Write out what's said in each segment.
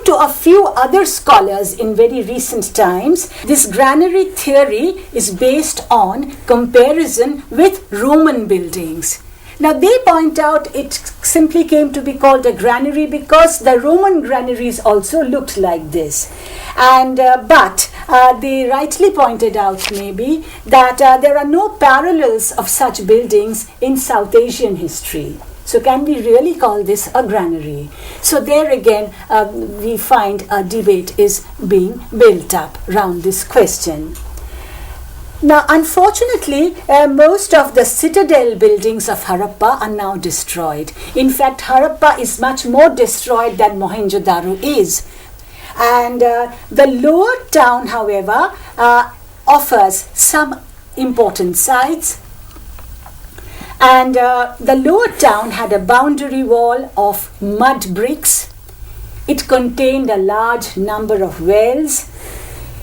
to a few other scholars in very recent times, this granary theory is based on comparison with Roman buildings. Now they point out it simply came to be called a granary because the Roman granaries also looked like this. And but they rightly pointed out maybe that there are no parallels of such buildings in South Asian history. So can we really call this a granary? So there again we find a debate is being built up around this question. Now, unfortunately, most of the citadel buildings of Harappa are now destroyed. In fact, Harappa is much more destroyed than Mohenjo-daro is. And the lower town, however, offers some important sites. And the lower town had a boundary wall of mud bricks. It contained a large number of wells.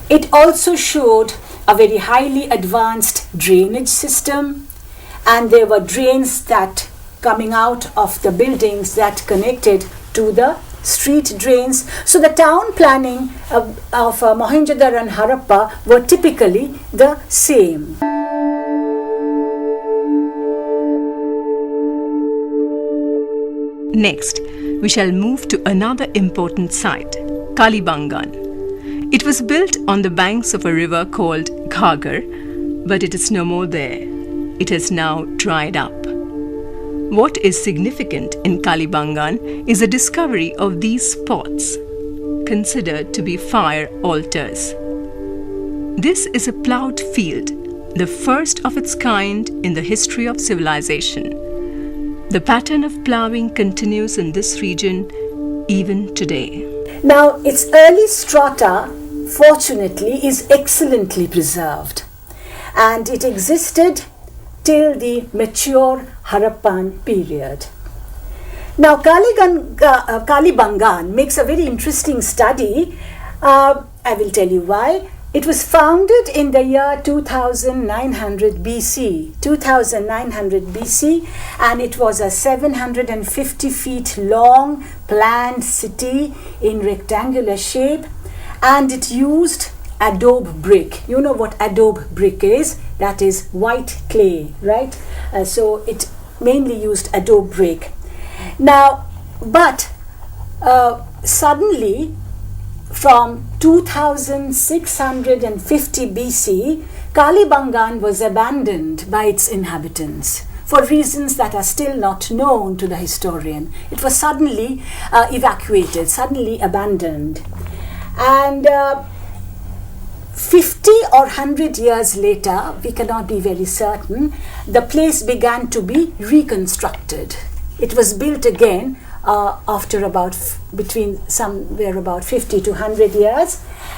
It also showed a very highly advanced drainage system, and there were drains that coming out of the buildings that connected to the street drains. So the town planning of Mohenjo-daro and Harappa were typically the same. Next, we shall move to another important site, Kalibangan. It was built on the banks of a river called Ghaggar, but it is no more there. It has now dried up. What is significant in Kalibangan is the discovery of these spots, considered to be fire altars. This is a ploughed field, the first of its kind in the history of civilization. The pattern of ploughing continues in this region even today. Now, its early strata, fortunately, is excellently preserved, and it existed till the mature Harappan period. Now, Kalibangan makes a very interesting study. I will tell you why. It was founded in the year 2900 BC, and it was a 750 feet long planned city in rectangular shape, and it used adobe brick. You know what adobe brick is? That is white clay, right? So it mainly used adobe brick. Now, but suddenly, from 2650 BC, Kalibangan was abandoned by its inhabitants for reasons that are still not known to the historian. It was suddenly evacuated, suddenly abandoned. And 50 or 100 years later, we cannot be very certain, the place began to be reconstructed. It was built again after about between somewhere about 50 to 100 years,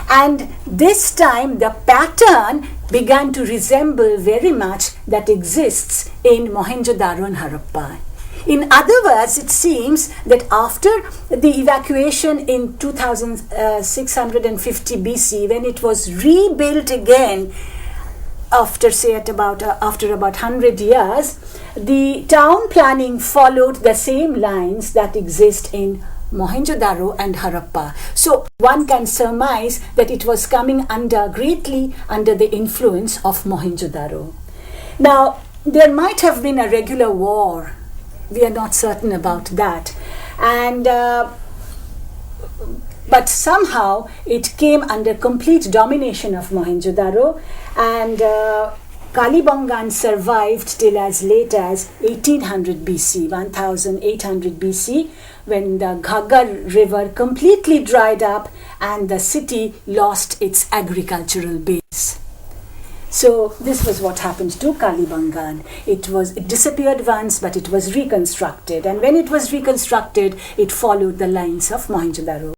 and this time the pattern began to resemble very much that exists in Mohenjo-daro and Harappa. In other words, it seems that after the evacuation in 2650 BC, when it was rebuilt again after about 100 years, the town planning followed the same lines that exist in Mohenjo-daro and Harappa. So one can surmise that it was coming greatly under the influence of Mohenjo-daro. Now, there might have been a regular war. We are not certain about that. And but somehow it came under complete domination of Mohenjo-daro, and Kalibangan survived till as late as 1800 BC, 1800 BC, when the Ghaggar river completely dried up and the city lost its agricultural base. So this was what happened to Kalibangan. It disappeared once, but it was reconstructed, and when it was reconstructed, it followed the lines of Mohenjo-daro.